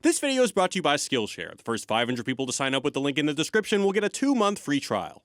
This video is brought to you by Skillshare. The first 500 people to sign up with the link in the description will get a 2-month free trial.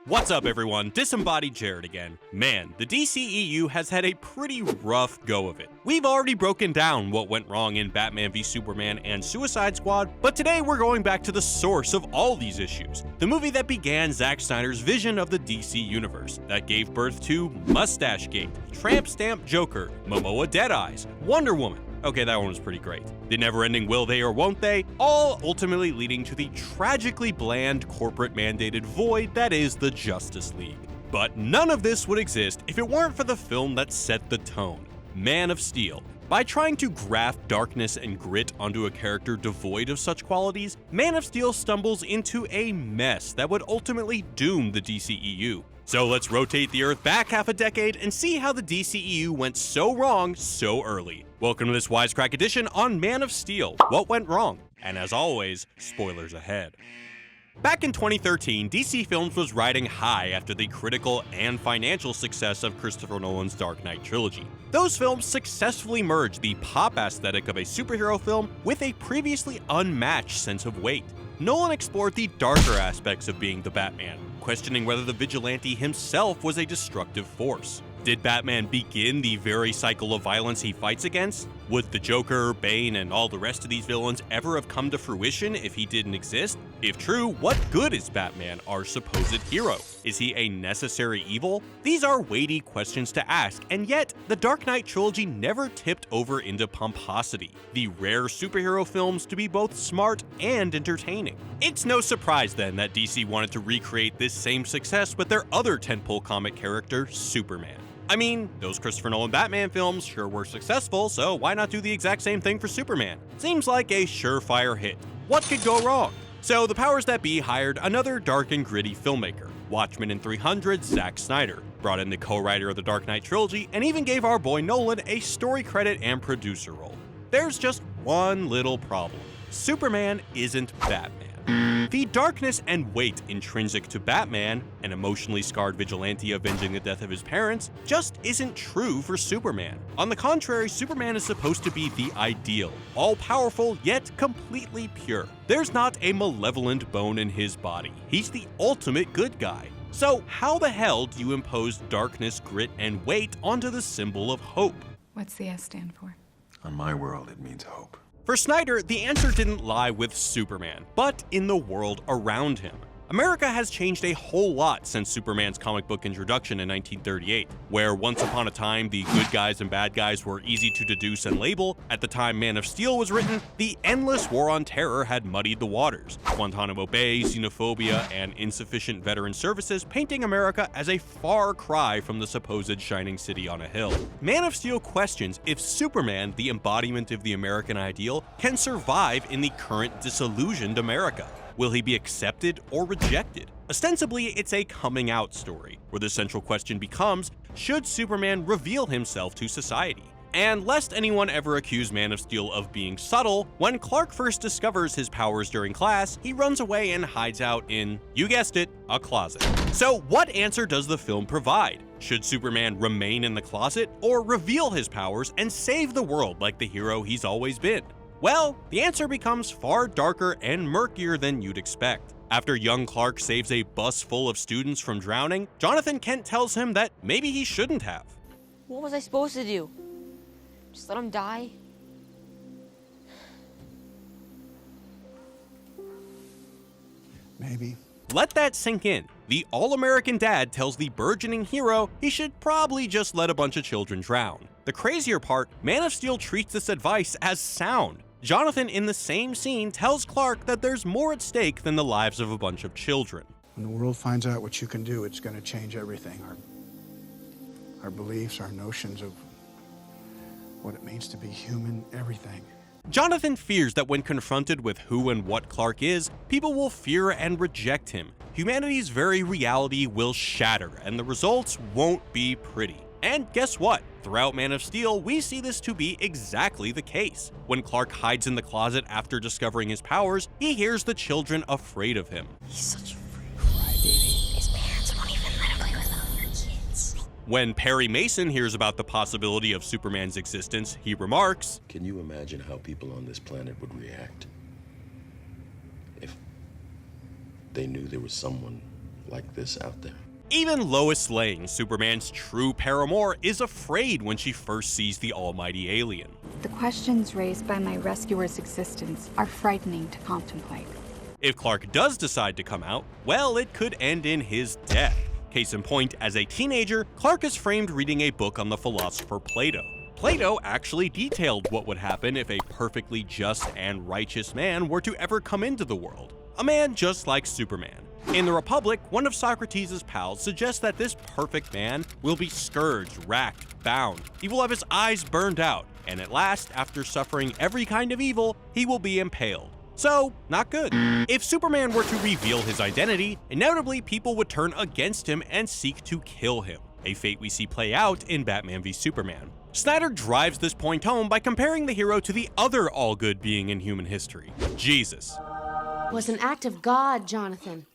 What's up everyone, Disembodied Jared again. Man, the DCEU has had a pretty rough go of it. We've already broken down what went wrong in Batman v Superman and Suicide Squad, but today we're going back to the source of all these issues. The movie that began Zack Snyder's vision of the DC universe, that gave birth to Mustache Gate, Tramp Stamp Joker, Momoa Deadeyes, Wonder Woman. Okay, that one was pretty great. The never-ending will they or won't they, all ultimately leading to the tragically bland corporate-mandated void that is the Justice League. But none of this would exist if it weren't for the film that set the tone, Man of Steel. By trying to graft darkness and grit onto a character devoid of such qualities, Man of Steel stumbles into a mess that would ultimately doom the DCEU. So let's rotate the Earth back half a decade and see how the DCEU went so wrong so early. Welcome to this Wisecrack edition on Man of Steel, What Went Wrong? And as always, spoilers ahead. Back in 2013, DC Films was riding high after the critical and financial success of Christopher Nolan's Dark Knight trilogy. Those films successfully merged the pop aesthetic of a superhero film with a previously unmatched sense of weight. Nolan explored the darker aspects of being the Batman, questioning whether the vigilante himself was a destructive force. Did Batman begin the very cycle of violence he fights against? Would the Joker, Bane, and all the rest of these villains ever have come to fruition if he didn't exist? If true, what good is Batman, our supposed hero? Is he a necessary evil? These are weighty questions to ask, and yet, the Dark Knight trilogy never tipped over into pomposity, the rare superhero films to be both smart and entertaining. It's no surprise then that DC wanted to recreate this same success with their other tentpole comic character, Superman. I mean, those Christopher Nolan Batman films sure were successful, so why not do the exact same thing for Superman? Seems like a surefire hit. What could go wrong? So the powers that be hired another dark and gritty filmmaker, Watchmen and 300 Zack Snyder, brought in the co-writer of the Dark Knight trilogy, and even gave our boy Nolan a story credit and producer role. There's just one little problem. Superman isn't Batman. The darkness and weight intrinsic to Batman, an emotionally scarred vigilante avenging the death of his parents, just isn't true for Superman. On the contrary, Superman is supposed to be the ideal, all-powerful yet completely pure. There's not a malevolent bone in his body. He's the ultimate good guy. So how the hell do you impose darkness, grit, and weight onto the symbol of hope? What's the S stand for? On my world, it means hope. For Snyder, the answer didn't lie with Superman, but in the world around him. America has changed a whole lot since Superman's comic book introduction in 1938, where once upon a time the good guys and bad guys were easy to deduce and label. At the time Man of Steel was written, the endless war on terror had muddied the waters. Guantanamo Bay, xenophobia, and insufficient veteran services painting America as a far cry from the supposed shining city on a hill. Man of Steel questions if Superman, the embodiment of the American ideal, can survive in the current disillusioned America. Will he be accepted or rejected? Ostensibly, it's a coming out story, where the central question becomes, should Superman reveal himself to society? And lest anyone ever accuse Man of Steel of being subtle, when Clark first discovers his powers during class, he runs away and hides out in, you guessed it, a closet. So what answer does the film provide? Should Superman remain in the closet, or reveal his powers and save the world like the hero he's always been? Well, the answer becomes far darker and murkier than you'd expect. After young Clark saves a bus full of students from drowning, Jonathan Kent tells him that maybe he shouldn't have. What was I supposed to do? Just let him die? Maybe. Let that sink in. The all-American dad tells the burgeoning hero he should probably just let a bunch of children drown. The crazier part, Man of Steel treats this advice as sound. Jonathan, in the same scene, tells Clark that there's more at stake than the lives of a bunch of children. When the world finds out what you can do, it's going to change everything. Our beliefs, our notions of what it means to be human, everything. Jonathan fears that when confronted with who and what Clark is, people will fear and reject him. Humanity's very reality will shatter, and the results won't be pretty. And guess what? Throughout Man of Steel, we see this to be exactly the case. When Clark hides in the closet after discovering his powers, he hears the children afraid of him. He's such a freak crybaby. His parents won't even let him play with other kids. When Perry Mason hears about the possibility of Superman's existence, he remarks, Can you imagine how people on this planet would react if they knew there was someone like this out there? even Lois Lane, Superman's true paramour, is afraid when she first sees the almighty alien. The questions raised by my rescuer's existence are frightening to contemplate. If Clark does decide to come out, well, it could end in his death. Case in point, as a teenager, Clark is framed reading a book on the philosopher Plato. Plato actually detailed what would happen if a perfectly just and righteous man were to ever come into the world. A man just like Superman. In the Republic, one of Socrates' pals suggests that this perfect man will be scourged, racked, bound. He will have his eyes burned out, and at last, after suffering every kind of evil, he will be impaled. So, not good. If Superman were to reveal his identity, inevitably people would turn against him and seek to kill him, a fate we see play out in Batman v Superman. Snyder drives this point home by comparing the hero to the other all-good being in human history, Jesus. It was an act of God, Jonathan.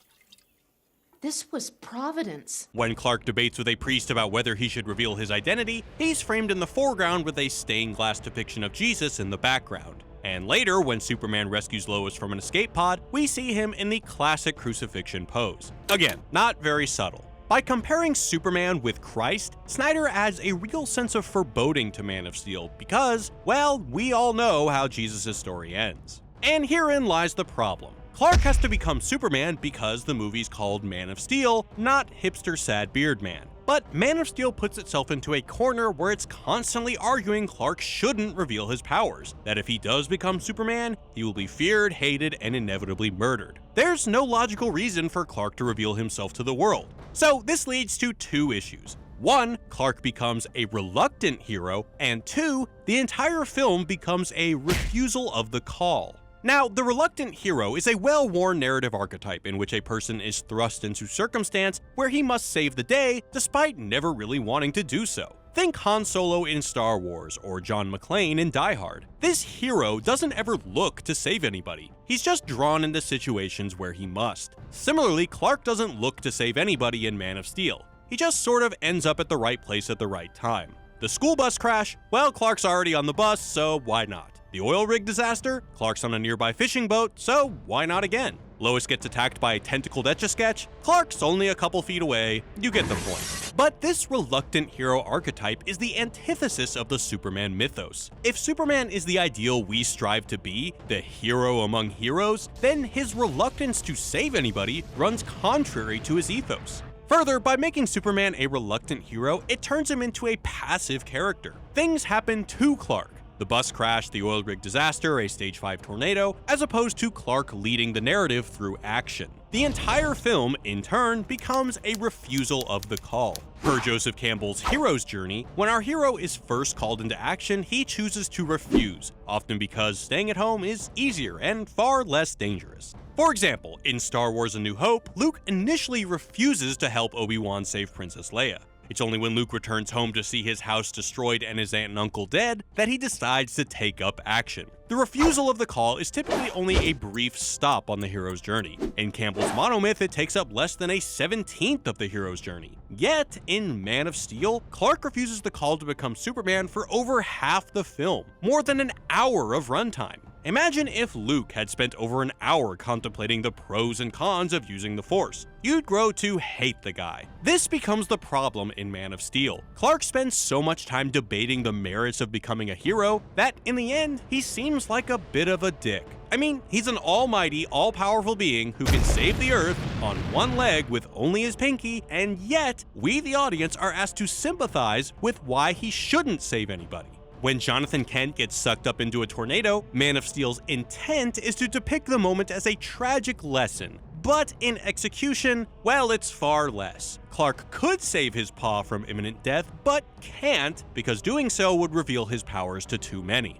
This was providence. When Clark debates with a priest about whether he should reveal his identity, he's framed in the foreground with a stained glass depiction of Jesus in the background. And later, when Superman rescues Lois from an escape pod, we see him in the classic crucifixion pose. Again, not very subtle. By comparing Superman with Christ, Snyder adds a real sense of foreboding to Man of Steel because, well, we all know how Jesus' story ends. And herein lies the problem. Clark has to become Superman because the movie's called Man of Steel, not hipster sad beard man. But Man of Steel puts itself into a corner where it's constantly arguing Clark shouldn't reveal his powers, that if he does become Superman, he will be feared, hated, and inevitably murdered. There's no logical reason for Clark to reveal himself to the world. So this leads to two issues. One, Clark becomes a reluctant hero, and two, the entire film becomes a refusal of the call. Now, the reluctant hero is a well-worn narrative archetype in which a person is thrust into circumstance where he must save the day despite never really wanting to do so. Think Han Solo in Star Wars or John McClane in Die Hard. This hero doesn't ever look to save anybody. He's just drawn into situations where he must. Similarly, Clark doesn't look to save anybody in Man of Steel. He just sort of ends up at the right place at the right time. The school bus crash? Well, Clark's already on the bus, so why not? The oil rig disaster? Clark's on a nearby fishing boat, so why not again? Lois gets attacked by a tentacled Etch-a-Sketch? Clark's only a couple feet away, you get the point. But this reluctant hero archetype is the antithesis of the Superman mythos. If Superman is the ideal we strive to be, the hero among heroes, then his reluctance to save anybody runs contrary to his ethos. Further, by making Superman a reluctant hero, it turns him into a passive character. Things happen to Clark. The bus crash, the oil rig disaster, a stage 5 tornado, as opposed to Clark leading the narrative through action. The entire film, in turn, becomes a refusal of the call. Per Joseph Campbell's hero's journey, when our hero is first called into action, he chooses to refuse, often because staying at home is easier and far less dangerous. For example, in Star Wars A New Hope, Luke initially refuses to help Obi-Wan save Princess Leia. It's only when Luke returns home to see his house destroyed and his aunt and uncle dead that he decides to take up action. The refusal of the call is typically only a brief stop on the hero's journey. In Campbell's monomyth, it takes up less than a 17th of the hero's journey. Yet, in Man of Steel, Clark refuses the call to become Superman for over half the film, more than an hour of runtime. Imagine if Luke had spent over an hour contemplating the pros and cons of using the Force. You'd grow to hate the guy. This becomes the problem in Man of Steel. Clark spends so much time debating the merits of becoming a hero that, in the end, he seems like a bit of a dick. I mean, he's an almighty, all-powerful being who can save the Earth on one leg with only his pinky, and yet, we the audience are asked to sympathize with why he shouldn't save anybody. When Jonathan Kent gets sucked up into a tornado, Man of Steel's intent is to depict the moment as a tragic lesson. But in execution, well, it's far less. Clark could save his paw from imminent death, but can't, because doing so would reveal his powers to too many.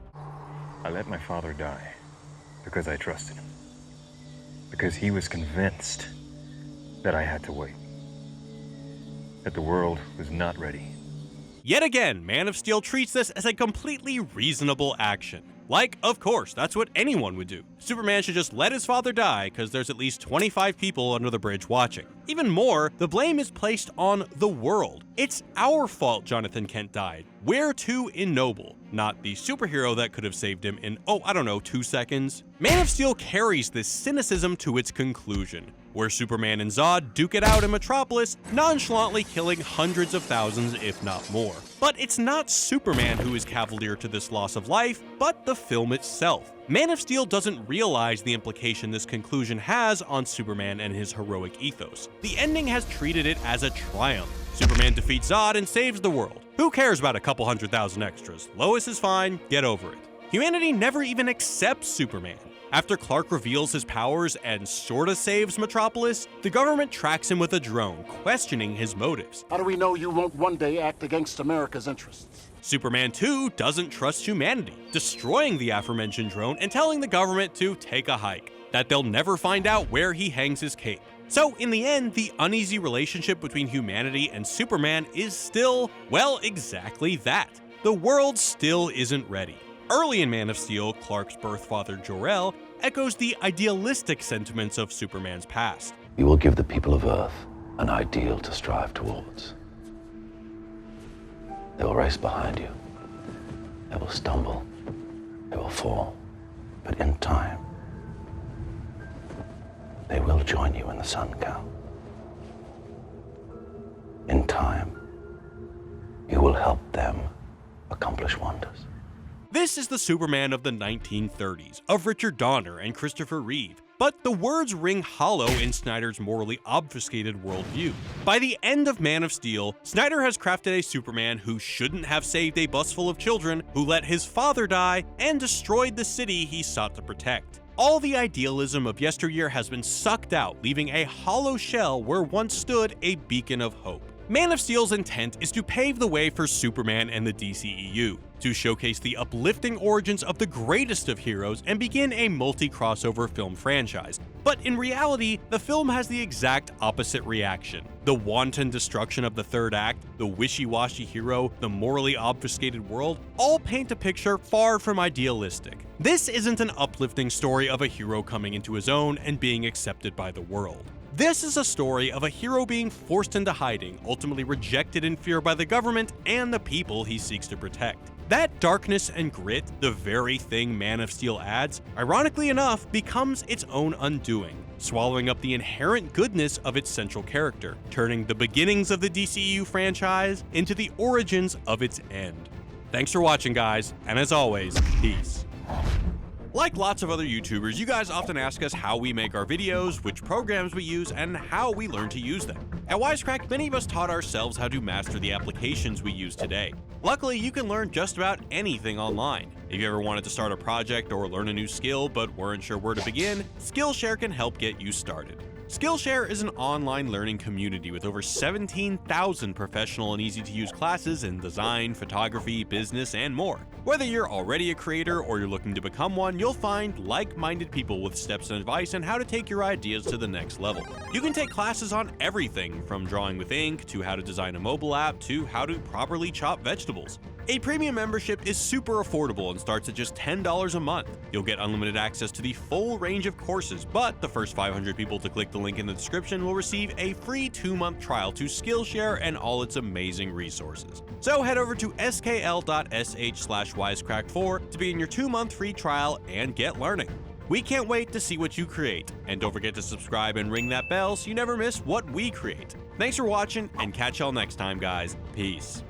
I let my father die because I trusted him. Because he was convinced that I had to wait. That the world was not ready. Yet again, Man of Steel treats this as a completely reasonable action. Like, of course, that's what anyone would do. Superman should just let his father die because there's at least 25 people under the bridge watching. Even more, the blame is placed on the world. It's our fault Jonathan Kent died. We're too ignoble, not the superhero that could have saved him in, 2 seconds. Man of Steel carries this cynicism to its conclusion, where Superman and Zod duke it out in Metropolis, nonchalantly killing hundreds of thousands, if not more. But it's not Superman who is cavalier to this loss of life, but the film itself. Man of Steel doesn't realize the implication this conclusion has on Superman and his heroic ethos. The ending has treated it as a triumph. Superman defeats Zod and saves the world. Who cares about a couple 100,000 extras? Lois is fine, get over it. Humanity never even accepts Superman. After Clark reveals his powers and sorta saves Metropolis, the government tracks him with a drone, questioning his motives. How do we know you won't one day act against America's interests? Superman 2 doesn't trust humanity, destroying the aforementioned drone and telling the government to take a hike, that they'll never find out where he hangs his cape. So in the end, the uneasy relationship between humanity and Superman is still, well, exactly that. The world still isn't ready. Early in Man of Steel, Clark's birth father Jor-El echoes the idealistic sentiments of Superman's past. You will give the people of Earth an ideal to strive towards. They will race behind you. They will stumble. They will fall. But in time, they will join you in the sun, Cal. In time, you will help them accomplish wonders. This is the Superman of the 1930s, of Richard Donner and Christopher Reeve, but the words ring hollow in Snyder's morally obfuscated worldview. By the end of Man of Steel, Snyder has crafted a Superman who shouldn't have saved a bus full of children, who let his father die, and destroyed the city he sought to protect. All the idealism of yesteryear has been sucked out, leaving a hollow shell where once stood a beacon of hope. Man of Steel's intent is to pave the way for Superman and the DCEU, to showcase the uplifting origins of the greatest of heroes and begin a multi-crossover film franchise. But in reality, the film has the exact opposite reaction. The wanton destruction of the third act, the wishy-washy hero, the morally obfuscated world, all paint a picture far from idealistic. This isn't an uplifting story of a hero coming into his own and being accepted by the world. This is a story of a hero being forced into hiding, ultimately rejected in fear by the government and the people he seeks to protect. That darkness and grit, the very thing Man of Steel adds, ironically enough, becomes its own undoing, swallowing up the inherent goodness of its central character, turning the beginnings of the DCEU franchise into the origins of its end. Thanks for watching, guys, and as always, peace. Like lots of other YouTubers, you guys often ask us how we make our videos, which programs we use, and how we learn to use them. At Wisecrack, many of us taught ourselves how to master the applications we use today. Luckily, you can learn just about anything online. If you ever wanted to start a project or learn a new skill but weren't sure where to begin, Skillshare can help get you started. Skillshare is an online learning community with over 17,000 professional and easy-to-use classes in design, photography, business, and more. Whether you're already a creator or you're looking to become one, you'll find like-minded people with steps and advice on how to take your ideas to the next level. You can take classes on everything from drawing with ink to how to design a mobile app to how to properly chop vegetables. A premium membership is super affordable and starts at just $10 a month. You'll get unlimited access to the full range of courses, but the first 500 people to click the link in the description will receive a free 2-month trial to Skillshare and all its amazing resources. So head over to skl.sh/wisecrack4 to begin your 2-month free trial and get learning. We can't wait to see what you create, and don't forget to subscribe and ring that bell so you never miss what we create. Thanks for watching, and catch y'all next time, guys. Peace.